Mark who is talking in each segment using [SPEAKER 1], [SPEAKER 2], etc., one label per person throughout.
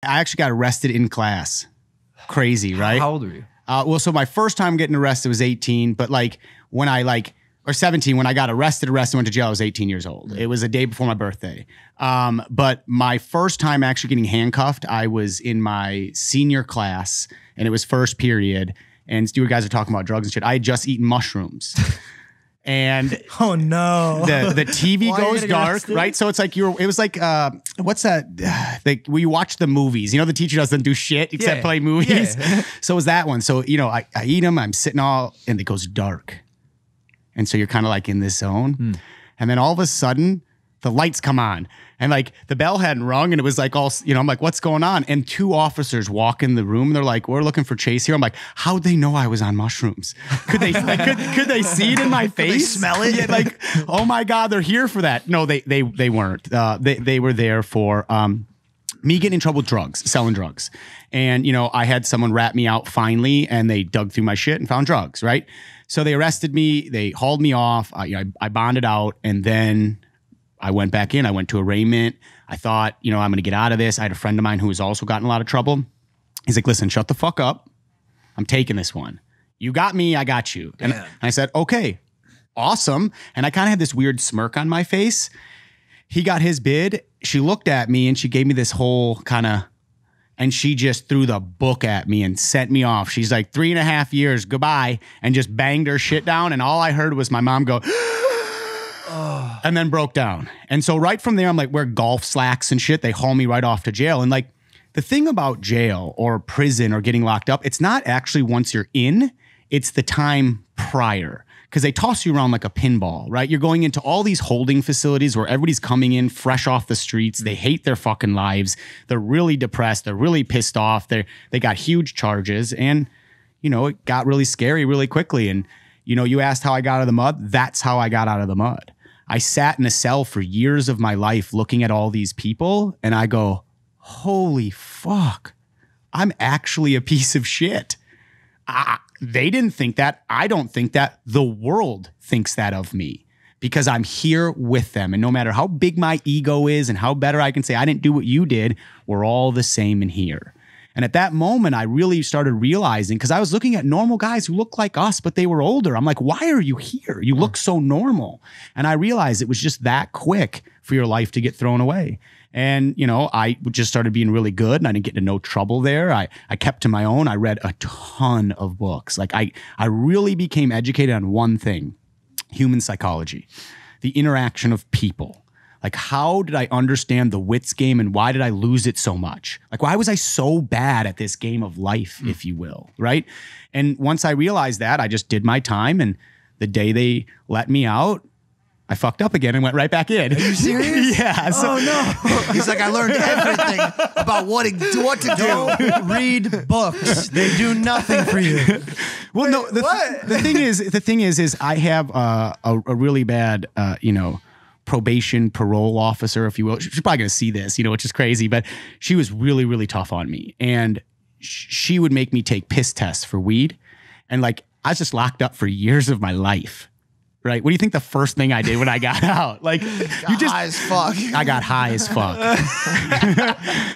[SPEAKER 1] I actually got arrested in class. Crazy, right?
[SPEAKER 2] How old were you?
[SPEAKER 1] Well, so my first time getting arrested was 18, but like when I or 17, when I got arrested, went to jail, I was 18 years old. It was a day before my birthday. But my first time actually getting handcuffed, I was in my senior class and it was first period. And you guys are talking about drugs and shit. I had just eaten mushrooms. And
[SPEAKER 3] oh no,
[SPEAKER 1] the TV goes dark, right? So it's like it was like, what's that? Like we watch the movies, you know, the teacher doesn't do shit except play movies. Yeah. So it was that one. So, you know, I eat them, I'm sitting and it goes dark. And so you're kind of like in this zone. And then all of a sudden the lights come on and like the bell hadn't rung and it was like all, you know, I'm like, what's going on? And two officers walk in the room and they're like, we're looking for Chase here. I'm like, how'd they know I was on mushrooms? Could they, could they see it in my face?
[SPEAKER 3] Could they smell it?
[SPEAKER 1] Yeah, like, oh my God, they're here for that. No, they weren't. They were there for, me getting in trouble with drugs, selling drugs. And, you know, I had someone rat me out finally and they dug through my shit and found drugs, right? So they arrested me, they hauled me off, I bonded out, and then I went back in. I went to arraignment. I thought, you know, I'm going to get out of this. I had a friend of mine who has also gotten a lot of trouble. He's like, listen, shut the fuck up. I'm taking this one. You got me, I got you. And I said, okay, awesome. And I kind of had this weird smirk on my face. He got his bid. She looked at me and she gave me this whole kind of, and she just threw the book at me and sent me off. She's like, 3.5 years, goodbye, and just banged her shit down. And all I heard was my mom go, and then broke down. And so right from there, I'm like, wear golf slacks and shit. They haul me right off to jail. And like the thing about jail or prison or getting locked up, it's not actually once you're in, it's the time prior. Because they toss you around like a pinball, right? You're going into all these holding facilities where everybody's coming in fresh off the streets. They hate their fucking lives. They're really depressed. They're really pissed off. They got huge charges. And, you know, it got really scary really quickly. And, you know, you asked how I got out of the mud. That's how I got out of the mud. I sat in a cell for years of my life looking at all these people. And I go, holy fuck, I'm actually a piece of shit. They didn't think that. I don't think that. The world thinks that of me because I'm here with them. And no matter how big my ego is and how better I can say, I didn't do what you did, we're all the same in here. And at that moment, I really started realizing, because I was looking at normal guys who looked like us, but they were older. I'm like, why are you here? You look so normal. And I realized it was just that quick for your life to get thrown away. And, you know, I just started being really good and I didn't get into no trouble there. I kept to my own. I read a ton of books. Like I really became educated on one thing, human psychology, the interaction of people. Like, how did I understand the wits game and why did I lose it so much? Like, why was I so bad at this game of life, if you will, right? And once I realized that, I just did my time. And the day they let me out, I fucked up again and went right back in.
[SPEAKER 3] Are you serious?
[SPEAKER 1] Yeah. So,
[SPEAKER 3] oh, no. He's like, I learned everything about what to do. Read books. They do nothing for you.
[SPEAKER 1] Well, no, the thing is I have a really bad, you know, probation parole officer, if you will. She's probably going to see this, you know, which is crazy, but she was really, really tough on me. And she would make me take piss tests for weed. And like, I was just locked up for years of my life. Right? What do you think the first thing I did when I got out? Like,
[SPEAKER 3] high as fuck.
[SPEAKER 1] I got high as fuck.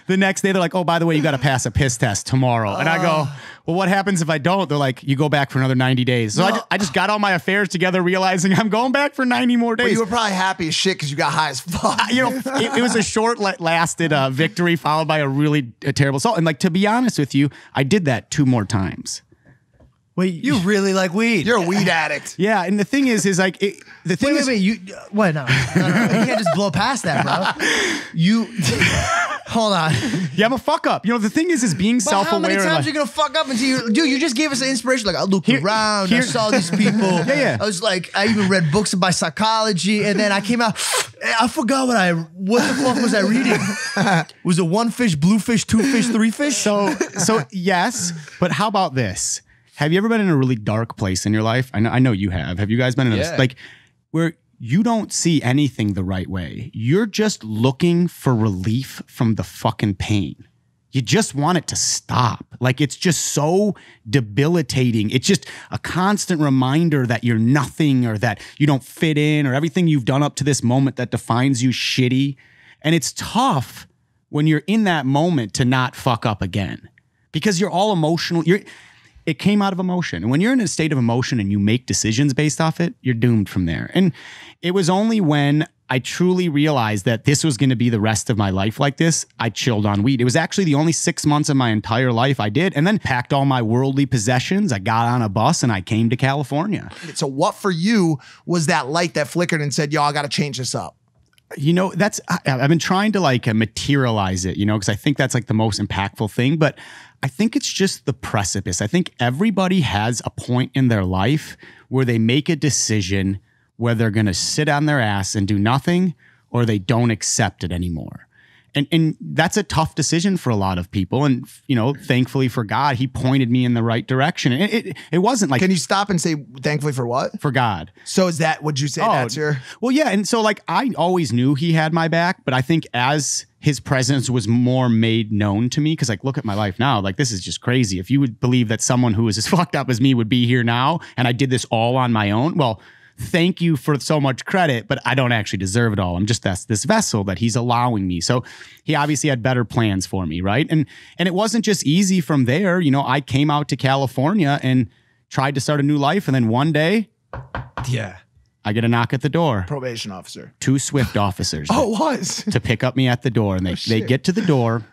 [SPEAKER 1] The next day, they're like, oh, by the way, you got to pass a piss test tomorrow. And I go, well, what happens if I don't? They're like, you go back for another 90 days. So I just got all my affairs together, realizing I'm going back for 90 more days.
[SPEAKER 3] Well, you were probably happy as shit because you got high as fuck.
[SPEAKER 1] You know, it was a short-lasted victory followed by a really terrible assault. And like, to be honest with you, I did that 2 more times.
[SPEAKER 3] Wait, you really like weed? You're a weed addict.
[SPEAKER 1] Yeah, and the thing is like, the thing is,
[SPEAKER 3] wait, you what? No, you can't just blow past that, bro. You hold on.
[SPEAKER 1] Yeah, I'm a fuck up. You know, the thing is being self-aware.
[SPEAKER 3] How many times are you gonna fuck up until you, dude? You just gave us an inspiration. Like, I looked around, I saw these people.
[SPEAKER 1] Yeah.
[SPEAKER 3] I was like, I even read books about psychology, and then I came out. I forgot what the fuck was I reading? Was it 1 fish, blue fish, 2 fish, 3 fish?
[SPEAKER 1] So yes, but how about this? Have you ever been in a really dark place in your life? I know you have. Have you guys been in a, like, where you don't see anything the right way? You're just looking for relief from the fucking pain. You just want it to stop. Like, it's just so debilitating. It's just a constant reminder that you're nothing, or that you don't fit in, or everything you've done up to this moment that defines you shitty. And it's tough when you're in that moment to not fuck up again, because you're all emotional. It came out of emotion. And when you're in a state of emotion and you make decisions based off it, you're doomed from there. And it was only when I truly realized that this was going to be the rest of my life like this, I chilled on weed. It was actually the only 6 months of my entire life I did, and then packed all my worldly possessions. I got on a bus and I came to California.
[SPEAKER 2] So what for you was that light that flickered and said, yo, I got to change this up?
[SPEAKER 1] You know, I've been trying to like materialize it, you know, because I think that's like the most impactful thing. But I think it's just the precipice. I think everybody has a point in their life where they make a decision where they're going to sit on their ass and do nothing, or they don't accept it anymore. And that's a tough decision for a lot of people. And, you know, thankfully for God, he pointed me in the right direction. It wasn't like...
[SPEAKER 2] Can you stop and say thankfully for what?
[SPEAKER 1] For God.
[SPEAKER 2] So is that, would you say that's your...
[SPEAKER 1] Well, yeah. And so like, I always knew he had my back, but I think as his presence was more made known to me, because like, look at my life now, like this is just crazy. If you would believe that someone who is as fucked up as me would be here now, and I did this all on my own, well, thank you for so much credit, but I don't actually deserve it all. I'm just this vessel that he's allowing me. So he obviously had better plans for me, right? And it wasn't just easy from there. You know, I came out to California and tried to start a new life. And then one day, I get a knock at the door.
[SPEAKER 2] Probation officer.
[SPEAKER 1] 2 Swift officers.
[SPEAKER 2] Oh, it was.
[SPEAKER 1] To pick up me at the door. And they get to the door.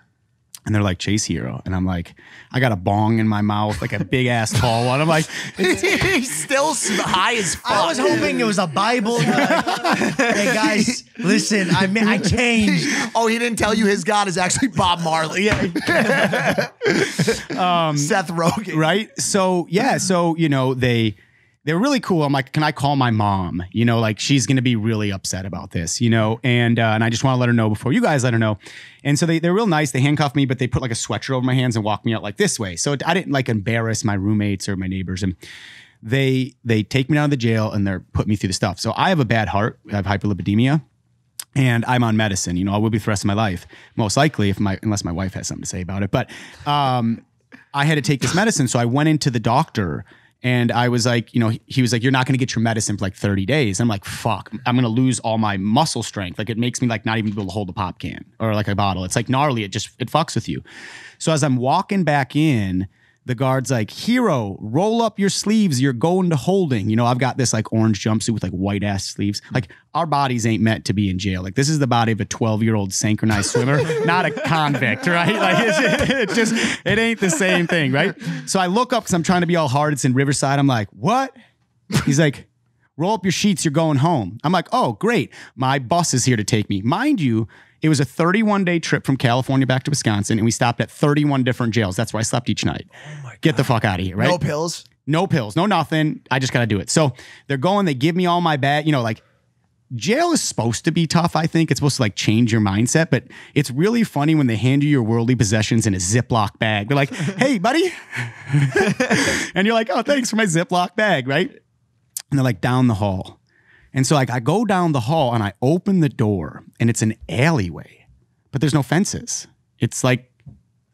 [SPEAKER 1] And they're like, Chase Hero. And I'm like, I got a bong in my mouth, like a big ass tall one. I'm like,
[SPEAKER 2] he's still high as fuck.
[SPEAKER 3] I was hoping it was a Bible. Like, hey guys, listen, I changed.
[SPEAKER 2] Oh, he didn't tell you his God is actually Bob Marley.
[SPEAKER 1] Yeah.
[SPEAKER 2] Seth Rogen.
[SPEAKER 1] Right. So, yeah. So, you know, they're really cool. I'm like, can I call my mom? You know, like she's going to be really upset about this, you know? And I just want to let her know before you guys let her know. And so they're real nice. They handcuff me, but they put like a sweatshirt over my hands and walk me out like this way. So I didn't like embarrass my roommates or my neighbors. And they take me down to the jail and they're putting me through the stuff. So I have a bad heart. I have hyperlipidemia and I'm on medicine. You know, I will be for the rest of my life, most likely unless my wife has something to say about it. But I had to take this medicine. So I went into the doctor. And I was like, you know, he was like, you're not going to get your medicine for like 30 days. I'm like, fuck, I'm going to lose all my muscle strength. Like it makes me like not even be able to hold a pop can or like a bottle. It's like gnarly. It fucks with you. So as I'm walking back in, the guard's like, Hero, roll up your sleeves. You're going to holding. You know, I've got this like orange jumpsuit with like white ass sleeves. Like our bodies ain't meant to be in jail. Like this is the body of a 12-year-old synchronized swimmer, not a convict, right? Like it ain't the same thing, right? So I look up because I'm trying to be all hard. It's in Riverside. I'm like, what? He's like, roll up your sheets. You're going home. I'm like, oh, great. My bus is here to take me. Mind you, it was a 31-day trip from California back to Wisconsin, and we stopped at 31 different jails. That's where I slept each night. Oh my God. Get the fuck out of here, right?
[SPEAKER 2] No pills?
[SPEAKER 1] No pills, no nothing. I just got to do it. So they're going, they give me all my bag. You know, like jail is supposed to be tough, I think. It's supposed to like change your mindset, but it's really funny when they hand you your worldly possessions in a Ziploc bag. They're like, hey, buddy. And you're like, oh, thanks for my Ziploc bag, right? And they're like, down the hall. And so like I go down the hall and I open the door and it's an alleyway, but there's no fences. It's like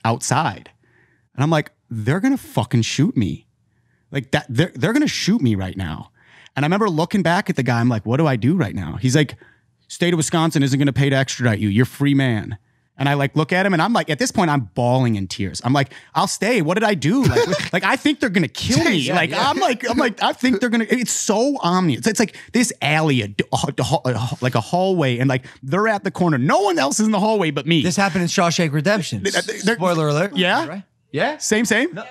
[SPEAKER 1] outside. And I'm like, they're going to fucking shoot me. Like that, they're going to shoot me right now. And I remember looking back at the guy. I'm like, what do I do right now? He's like, state of Wisconsin isn't going to pay to extradite you. You're free man. And I like look at him and I'm like, at this point, I'm bawling in tears. I'm like, I'll stay. What did I do? Like I think they're going to kill me.
[SPEAKER 2] Yeah,
[SPEAKER 1] like,
[SPEAKER 2] yeah.
[SPEAKER 1] I'm like, I think they're going to, it's so ominous. It's like this alley, like a hallway. And like, they're at the corner. No one else is in the hallway but me.
[SPEAKER 4] This happened in Shawshank Redemption. Spoiler alert.
[SPEAKER 1] Yeah?
[SPEAKER 4] Right? Yeah?
[SPEAKER 1] Same?
[SPEAKER 4] No,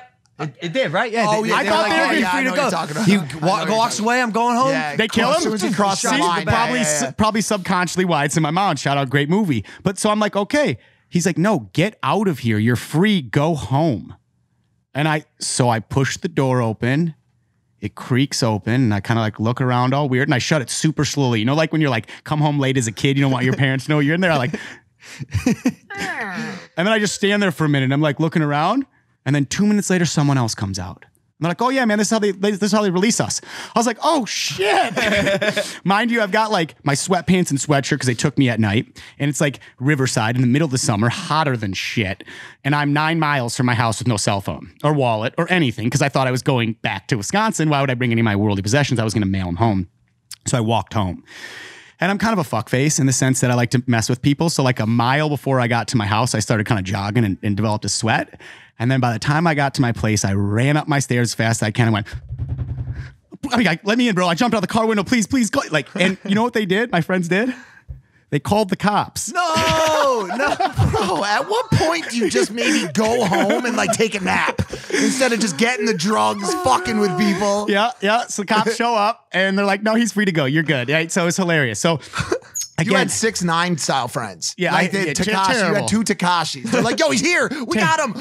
[SPEAKER 4] it did, right? Yeah.
[SPEAKER 2] Oh, yeah.
[SPEAKER 1] I thought they were
[SPEAKER 2] yeah,
[SPEAKER 4] free to
[SPEAKER 2] I know
[SPEAKER 4] go.
[SPEAKER 2] what you're talking about.
[SPEAKER 4] He
[SPEAKER 2] I know what you're
[SPEAKER 4] walks
[SPEAKER 2] talking
[SPEAKER 4] away, I'm going home.
[SPEAKER 2] Yeah,
[SPEAKER 1] They kill him?
[SPEAKER 2] as soon as he crossed the
[SPEAKER 1] See,
[SPEAKER 2] line.
[SPEAKER 1] probably subconsciously why it's in my mind. Shout out, great movie. But so I'm like, okay. He's like, no, get out of here. You're free. Go home. And I push the door open. It creaks open and I kind of like look around all weird and I shut it super slowly. You know, like when you're like, come home late as a kid, you don't want your parents to know you're in there. I like, and then I just stand there for a minute and I'm like looking around. And then 2 minutes later, someone else comes out. And they're like, oh yeah, man, this is how they release us. I was like, oh shit. Mind you, I've got like my sweatpants and sweatshirt because they took me at night. And it's like Riverside in the middle of the summer, hotter than shit. And I'm 9 miles from my house with no cell phone or wallet or anything because I thought I was going back to Wisconsin. Why would I bring any of my worldly possessions? I was going to mail them home. So I walked home. And I'm kind of a fuckface in the sense that I like to mess with people. So like a mile before I got to my house, I started kind of jogging and developed a sweat. And then by the time I got to my place, I ran up my stairs as fast as I can and went, I mean, let me in, bro. I jumped out the car window. Please, please go. Like, and you know what they did? My friends did? They called the cops.
[SPEAKER 2] No, bro. At what point do you just maybe go home and like take a nap instead of just getting the drugs, fucking with people?
[SPEAKER 1] Yeah. So the cops show up and they're like, no, he's free to go. You're good. Right? So it's hilarious. So again,
[SPEAKER 2] you had 6ix9ine style friends.
[SPEAKER 1] Yeah,
[SPEAKER 2] like Tekashi. You had 2 Tekashis. They're like, yo, he's here. We got him.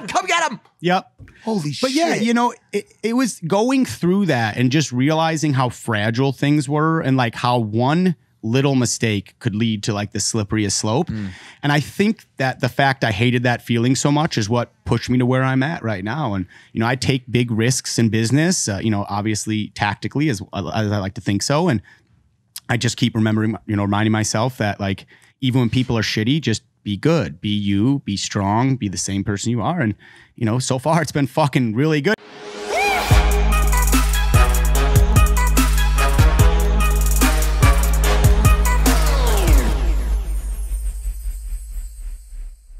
[SPEAKER 2] Come get him.
[SPEAKER 1] Yep.
[SPEAKER 2] Holy shit.
[SPEAKER 1] But yeah, you know, it was going through that and just realizing how fragile things were and like how one little mistake could lead to like the slipperiest slope. And I think that the fact I hated that feeling so much is what pushed me to where I'm at right now. And, you know, I take big risks in business, you know, obviously tactically as I like to think so. And I just keep reminding myself that like, even when people are shitty, just be good, be you, be strong, be the same person you are. And, you know, so far it's been fucking really good.